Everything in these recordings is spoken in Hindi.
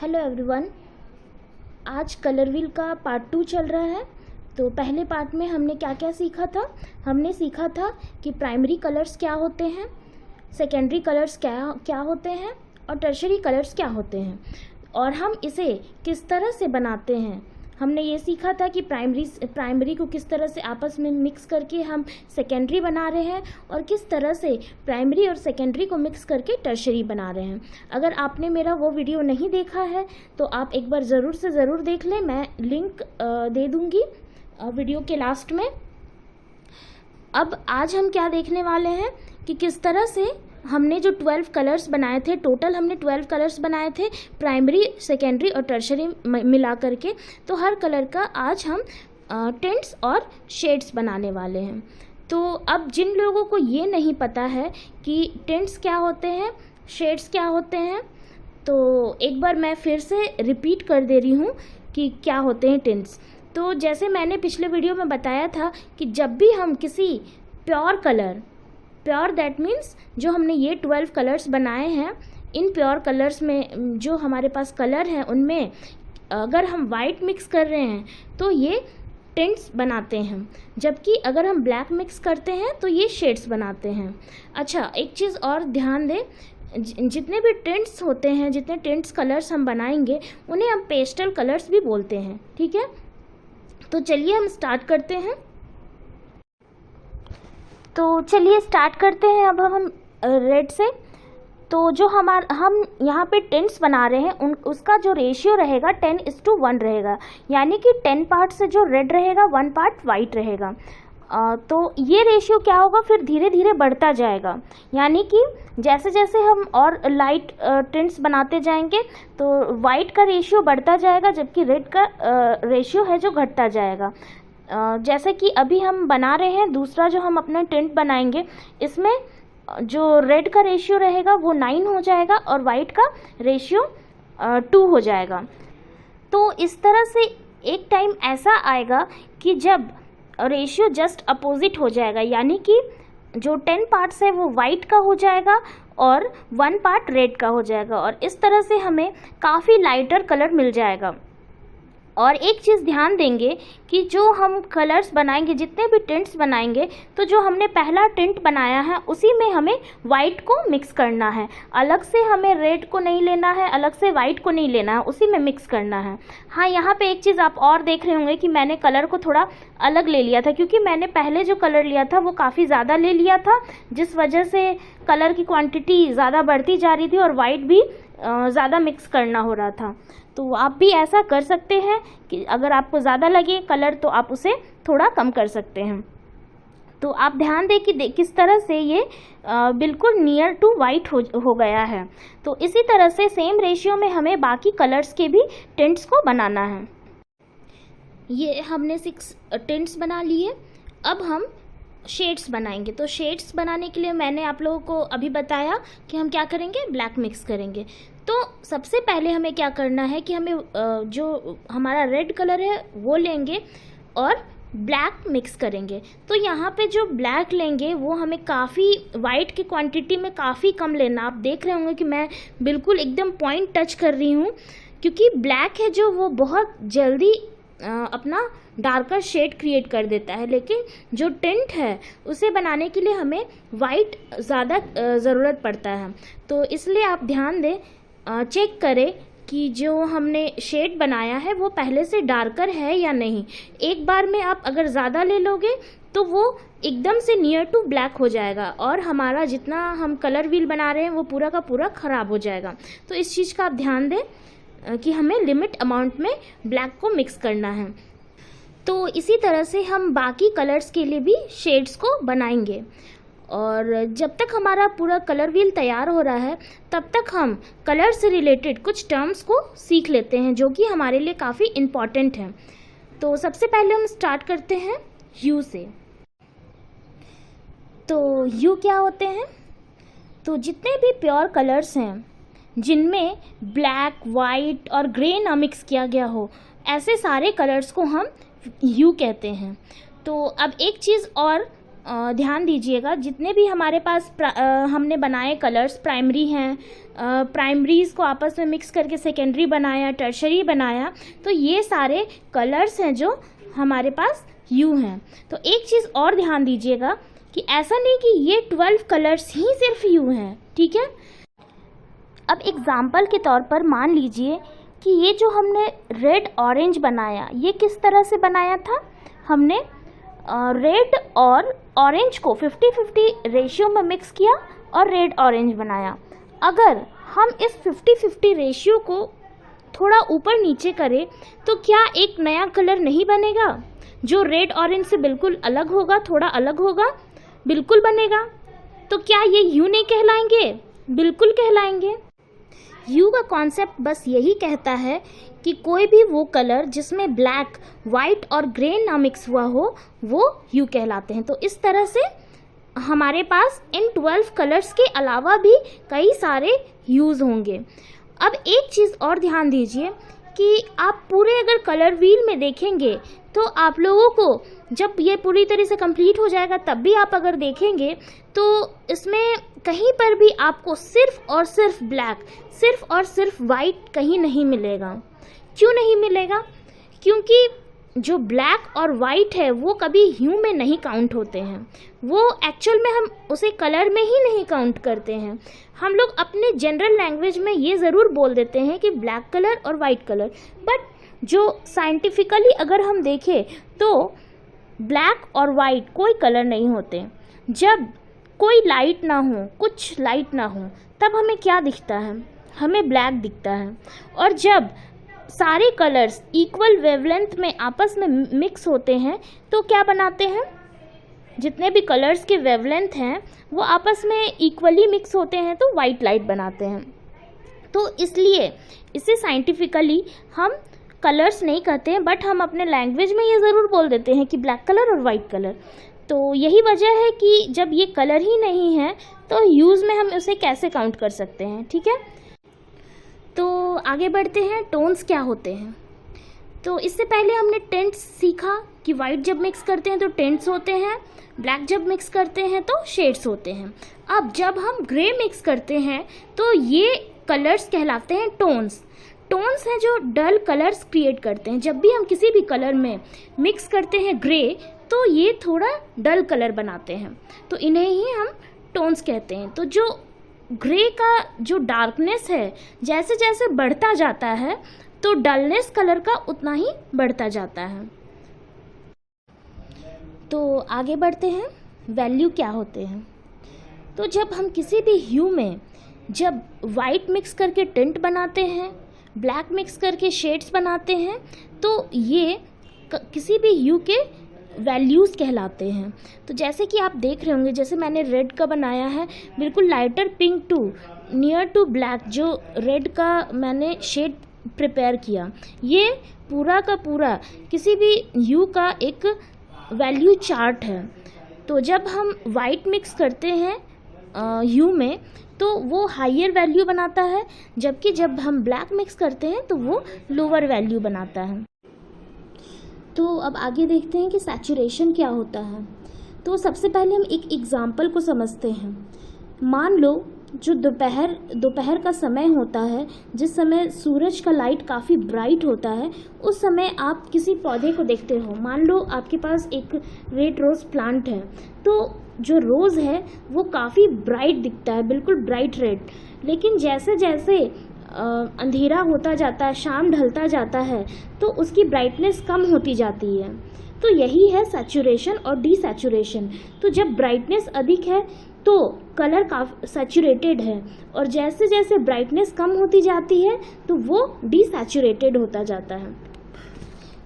Hello everyone. आज कलर व्हील का पार्ट 2 चल रहा है। तो पहले पार्ट में हमने क्या क्या सीखा था। हमने सीखा था कि प्राइमरी कलर्स क्या होते हैं, सेकेंडरी कलर्स क्या होते हैं और टर्शरी कलर्स क्या होते हैं, और हम इसे किस तरह से बनाते हैं। हमने ये सीखा था कि प्राइमरी को किस तरह से आपस में मिक्स करके हम सेकेंडरी बना रहे हैं और किस तरह से प्राइमरी और सेकेंडरी को मिक्स करके टर्शरी बना रहे हैं। अगर आपने मेरा वो वीडियो नहीं देखा है तो आप एक बार ज़रूर से ज़रूर देख लें। मैं लिंक दे दूँगी वीडियो के लास्ट में। अब आज हम क्या देखने वाले हैं कि किस तरह से हमने जो 12 कलर्स बनाए थे, टोटल हमने 12 कलर्स बनाए थे प्राइमरी, सेकेंडरी और टर्शरी मिला करके। तो हर कलर का आज हम टिंट्स और शेड्स बनाने वाले हैं। तो अब जिन लोगों को ये नहीं पता है कि टिंट्स क्या होते हैं, शेड्स क्या होते हैं, तो एक बार मैं फिर से रिपीट कर दे रही हूँ कि क्या होते हैं टिंट्स। तो जैसे मैंने पिछले वीडियो में बताया था कि जब भी हम किसी प्योर दैट मीन्स जो हमने ये 12 कलर्स बनाए हैं, इन प्योर कलर्स में जो हमारे पास कलर हैं उनमें अगर हम वाइट मिक्स कर रहे हैं तो ये टिंट्स बनाते हैं, जबकि अगर हम ब्लैक मिक्स करते हैं तो ये शेड्स बनाते हैं। अच्छा, एक चीज़ और ध्यान दें, जितने भी टिंट्स होते हैं, जितने टिंट्स कलर्स हम बनाएंगे उन्हें हम पेस्टल कलर्स भी बोलते हैं। ठीक है, तो चलिए हम स्टार्ट करते हैं। तो चलिए स्टार्ट करते हैं। अब हम रेड से, तो जो हम यहाँ पे टिंट्स बना रहे हैं उसका जो रेशियो रहेगा 10:1 रहेगा, यानी कि 10 पार्ट से जो रेड रहेगा 1 पार्ट वाइट रहेगा। तो ये रेशियो क्या होगा, फिर धीरे धीरे बढ़ता जाएगा, यानी कि जैसे जैसे हम और लाइट टिंट्स बनाते जाएंगे तो वाइट का रेशियो बढ़ता जाएगा, जबकि रेड का रेशियो है जो घटता जाएगा। जैसे कि अभी हम बना रहे हैं दूसरा जो हम अपना टिंट बनाएंगे, इसमें जो रेड का रेशियो रहेगा वो 9 हो जाएगा और वाइट का रेशियो 2 हो जाएगा। तो इस तरह से एक टाइम ऐसा आएगा कि जब रेशियो जस्ट अपोजिट हो जाएगा, यानी कि जो 10 पार्ट्स है वो वाइट का हो जाएगा और 1 पार्ट रेड का हो जाएगा, और इस तरह से हमें काफ़ी लाइटर कलर मिल जाएगा। और एक चीज़ ध्यान देंगे कि जो हम कलर्स बनाएंगे, जितने भी टिंट्स बनाएंगे, तो जो हमने पहला टिंट बनाया है उसी में हमें वाइट को मिक्स करना है। अलग से हमें रेड को नहीं लेना है, अलग से वाइट को नहीं लेना है, उसी में मिक्स करना है। हाँ, यहाँ पे एक चीज़ आप और देख रहे होंगे कि मैंने कलर को थोड़ा अलग ले लिया था, क्योंकि मैंने पहले जो कलर लिया था वो काफ़ी ज़्यादा ले लिया था, जिस वजह से कलर की क्वांटिटी ज़्यादा बढ़ती जा रही थी और वाइट भी ज़्यादा मिक्स करना हो रहा था। तो आप भी ऐसा कर सकते हैं कि अगर आपको ज़्यादा लगे कलर तो आप उसे थोड़ा कम कर सकते हैं। तो आप ध्यान दें कि किस तरह से ये बिल्कुल नियर टू वाइट हो गया है। तो इसी तरह से सेम रेशियो में हमें बाकी कलर्स के भी टिंट्स को बनाना है। ये हमने 6 टिंट्स बना लिए। अब हम शेड्स बनाएंगे। तो शेड्स बनाने के लिए मैंने आप लोगों को अभी बताया कि हम क्या करेंगे, ब्लैक मिक्स करेंगे। तो सबसे पहले हमें क्या करना है कि हमें जो हमारा रेड कलर है वो लेंगे और ब्लैक मिक्स करेंगे। तो यहाँ पे जो ब्लैक लेंगे वो हमें काफ़ी वाइट की क्वांटिटी में काफ़ी कम लेना। आप देख रहे होंगे कि मैं बिल्कुल एकदम पॉइंट टच कर रही हूँ, क्योंकि ब्लैक है जो वो बहुत जल्दी अपना डार्कर शेड क्रिएट कर देता है, लेकिन जो टिंट है उसे बनाने के लिए हमें वाइट ज़्यादा ज़रूरत पड़ता है। तो इसलिए आप ध्यान दें, चेक करें कि जो हमने शेड बनाया है वो पहले से डार्कर है या नहीं। एक बार में आप अगर ज़्यादा ले लोगे तो वो एकदम से नियर टू ब्लैक हो जाएगा और हमारा जितना हम कलर व्हील बना रहे हैं वो पूरा का पूरा ख़राब हो जाएगा। तो इस चीज़ का आप ध्यान दें कि हमें लिमिट अमाउंट में ब्लैक को मिक्स करना है। तो इसी तरह से हम बाकी कलर्स के लिए भी शेड्स को बनाएंगे, और जब तक हमारा पूरा कलर व्हील तैयार हो रहा है तब तक हम कलर से रिलेटेड कुछ टर्म्स को सीख लेते हैं जो कि हमारे लिए काफ़ी इम्पॉर्टेंट हैं। तो सबसे पहले हम स्टार्ट करते हैं ह्यू से। तो ह्यू क्या होते हैं, तो जितने भी प्योर कलर्स हैं जिनमें ब्लैक, वाइट और ग्रे ना मिक्स किया गया हो, ऐसे सारे कलर्स को हम ह्यू कहते हैं। तो अब एक चीज़ और ध्यान दीजिएगा, जितने भी हमारे पास हमने बनाए कलर्स, प्राइमरी हैं, प्राइमरीज़ को आपस में मिक्स करके सेकेंडरी बनाया, टर्शरी बनाया, तो ये सारे कलर्स हैं जो हमारे पास ह्यू हैं। तो एक चीज़ और ध्यान दीजिएगा कि ऐसा नहीं कि ये 12 कलर्स ही सिर्फ ह्यू हैं, ठीक है। अब एग्जाम्पल के तौर पर मान लीजिए कि ये जो हमने रेड ऑरेंज बनाया, ये किस तरह से बनाया था, हमने रेड और ऑरेंज को 50-50 रेशियो में मिक्स किया और रेड ऑरेंज बनाया। अगर हम इस 50-50 रेशियो को थोड़ा ऊपर नीचे करें तो क्या एक नया कलर नहीं बनेगा जो रेड ऑरेंज से बिल्कुल अलग होगा, थोड़ा अलग होगा? बिल्कुल बनेगा। तो क्या ये ह्यू नहीं कहलाएंगे? बिल्कुल कहलाएंगे। ह्यू का कॉन्सेप्ट बस यही कहता है कि कोई भी वो कलर जिसमें ब्लैक, वाइट और ग्रे ना मिक्स हुआ हो वो ह्यू कहलाते हैं। तो इस तरह से हमारे पास इन 12 कलर्स के अलावा भी कई सारे ह्यूज़ होंगे। अब एक चीज़ और ध्यान दीजिए कि आप पूरे अगर कलर व्हील में देखेंगे तो आप लोगों को जब ये पूरी तरह से कंप्लीट हो जाएगा तब भी आप अगर देखेंगे तो इसमें कहीं पर भी आपको सिर्फ और सिर्फ ब्लैक, सिर्फ और सिर्फ वाइट कहीं नहीं मिलेगा। क्यों नहीं मिलेगा? क्योंकि जो ब्लैक और वाइट है वो कभी ह्यू में नहीं काउंट होते हैं, वो एक्चुअल में हम उसे कलर में ही नहीं काउंट करते हैं। हम लोग अपने जनरल लैंग्वेज में ये ज़रूर बोल देते हैं कि ब्लैक कलर और वाइट कलर, बट जो साइंटिफिकली अगर हम देखें तो ब्लैक और वाइट कोई कलर नहीं होते। जब कोई लाइट ना हो, कुछ लाइट ना हो, तब हमें क्या दिखता है? हमें ब्लैक दिखता है। और जब सारे कलर्स इक्वल वेवलेंथ में आपस में मिक्स होते हैं तो क्या बनाते हैं? जितने भी कलर्स के वेवलेंथ हैं वो आपस में इक्वली मिक्स होते हैं तो वाइट लाइट बनाते हैं। तो इसलिए इसे साइंटिफिकली हम कलर्स नहीं कहते हैं, बट हम अपने लैंग्वेज में ये ज़रूर बोल देते हैं कि ब्लैक कलर और वाइट कलर। तो यही वजह है कि जब ये कलर ही नहीं है तो ह्यूज़ में हम उसे कैसे काउंट कर सकते हैं, ठीक है। तो आगे बढ़ते हैं, टोन्स क्या होते हैं। तो इससे पहले हमने टेंट्स सीखा कि वाइट जब मिक्स करते हैं तो टेंट्स होते हैं, ब्लैक जब मिक्स करते हैं तो शेड्स होते हैं। अब जब हम ग्रे मिक्स करते हैं तो ये कलर्स कहलाते हैं टोन्स। टोन्स हैं जो डल कलर्स क्रिएट करते हैं। जब भी हम किसी भी कलर में मिक्स करते हैं ग्रे तो ये थोड़ा डल कलर बनाते हैं, तो इन्हें ही हम टोन्स कहते हैं। तो जो ग्रे का जो डार्कनेस है जैसे जैसे बढ़ता जाता है तो डलनेस कलर का उतना ही बढ़ता जाता है। तो आगे बढ़ते हैं, वैल्यू क्या होते हैं। तो जब हम किसी भी ह्यू में जब वाइट मिक्स करके टिंट बनाते हैं, ब्लैक मिक्स करके शेड्स बनाते हैं, तो ये किसी भी ह्यू के वैल्यूज़ कहलाते हैं। तो जैसे कि आप देख रहे होंगे, जैसे मैंने रेड का बनाया है बिल्कुल lighter pink to near to black, जो रेड का मैंने शेड प्रिपेयर किया, ये पूरा का पूरा किसी भी ह्यू का एक वैल्यू चार्ट है। तो जब हम वाइट मिक्स करते हैं ह्यू में तो वो हायर वैल्यू बनाता है, जबकि जब हम ब्लैक मिक्स करते हैं तो वो लोअर वैल्यू बनाता है। तो अब आगे देखते हैं कि सैचुरेशन क्या होता है। तो सबसे पहले हम एक एग्जांपल को समझते हैं। मान लो जो दोपहर का समय होता है, जिस समय सूरज का लाइट काफ़ी ब्राइट होता है, उस समय आप किसी पौधे को देखते हो। मान लो आपके पास एक रेड रोज़ प्लांट है, तो जो रोज़ है वो काफ़ी ब्राइट दिखता है, बिल्कुल ब्राइट रेड। लेकिन जैसे जैसे अंधेरा होता जाता है, शाम ढलता जाता है, तो उसकी ब्राइटनेस कम होती जाती है। तो यही है सैचुरेशन और डीसैचुरेशन। तो जब ब्राइटनेस अधिक है तो कलर काफ़ी सैचुरेटेड है, और जैसे जैसे ब्राइटनेस कम होती जाती है तो वो डीसैचुरेटेड होता जाता है।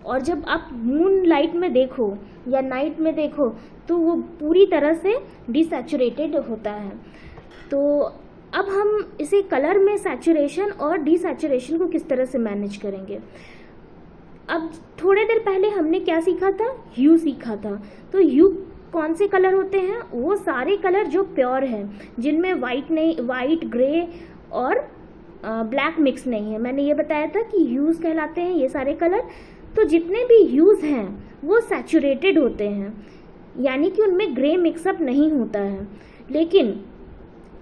और जब आप मून लाइट में देखो या नाइट में देखो तो वो पूरी तरह से डीसैचुरेटेड होता है। तो अब हम इसे कलर में सैचुरेशन और डीसैचुरेशन को किस तरह से मैनेज करेंगे। अब थोड़े देर पहले हमने क्या सीखा था? ह्यू सीखा था। तो ह्यू कौन से कलर होते हैं? वो सारे कलर जो प्योर हैं, जिनमें वाइट, ग्रे और ब्लैक मिक्स नहीं है। मैंने ये बताया था कि ह्यूज कहलाते हैं ये सारे कलर। तो जितने भी ह्यूज हैं वो सैचुरेटेड होते हैं। यानी कि उनमें ग्रे मिक्सअप नहीं होता है। लेकिन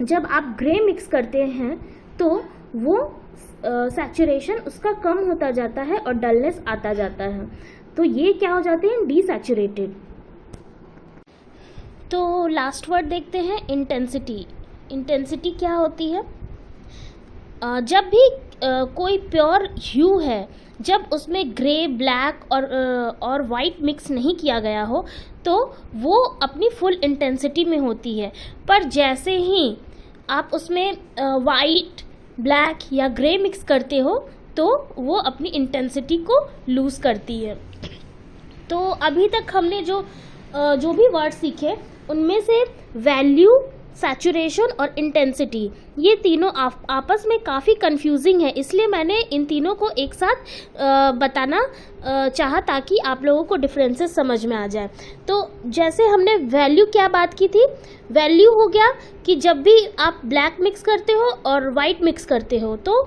जब आप ग्रे मिक्स करते हैं तो वो सैचुरेशन उसका कम होता जाता है और डलनेस आता जाता है, तो ये क्या हो जाते हैं, डीसैचुरेटेड। तो लास्ट वर्ड देखते हैं, इंटेंसिटी। इंटेंसिटी क्या होती है? जब भी कोई प्योर ह्यू है, जब उसमें ग्रे, ब्लैक और वाइट मिक्स नहीं किया गया हो तो वो अपनी फुल इंटेंसिटी में होती है। पर जैसे ही आप उसमें वाइट, ब्लैक या ग्रे मिक्स करते हो तो वो अपनी इंटेंसिटी को लूज़ करती है। तो अभी तक हमने जो भी वर्ड सीखे उनमें से वैल्यू, सैचुरेशन और इंटेंसिटी, ये तीनों आपस में काफ़ी कंफ्यूजिंग है, इसलिए मैंने इन तीनों को एक साथ बताना चाहा ताकि आप लोगों को डिफरेंसेस समझ में आ जाए। तो जैसे हमने वैल्यू क्या बात की थी, वैल्यू हो गया कि जब भी आप ब्लैक मिक्स करते हो और वाइट मिक्स करते हो तो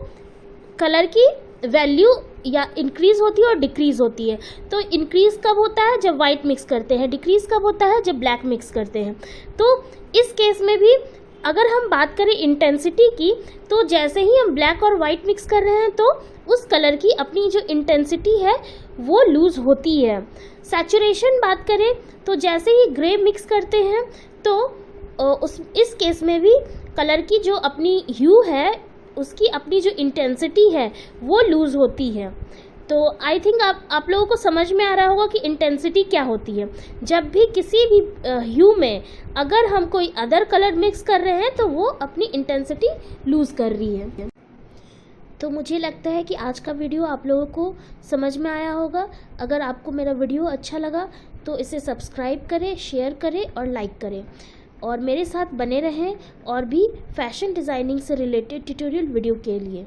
कलर की वैल्यू या इंक्रीज़ होती है और डिक्रीज़ होती है। तो इंक्रीज़ कब होता है, जब वाइट मिक्स करते हैं, डिक्रीज़ कब होता है, जब ब्लैक मिक्स करते हैं। तो इस केस में भी अगर हम बात करें इंटेंसिटी की, तो जैसे ही हम ब्लैक और वाइट मिक्स कर रहे हैं तो उस कलर की अपनी जो इंटेंसिटी है वो लूज़ होती है। सैचुरेशन बात करें तो जैसे ही ग्रे मिक्स करते हैं तो इस केस में भी कलर की जो अपनी ह्यू है, उसकी अपनी जो इंटेंसिटी है वो लूज़ होती है। तो आई थिंक आप लोगों को समझ में आ रहा होगा कि इंटेंसिटी क्या होती है। जब भी किसी भी ह्यू में अगर हम कोई अदर कलर मिक्स कर रहे हैं तो वो अपनी इंटेंसिटी लूज़ कर रही है। तो मुझे लगता है कि आज का वीडियो आप लोगों को समझ में आया होगा। अगर आपको मेरा वीडियो अच्छा लगा तो इसे सब्सक्राइब करें, शेयर करें और लाइक करें, और मेरे साथ बने रहें और भी फैशन डिज़ाइनिंग से रिलेटेड ट्यूटोरियल वीडियो के लिए।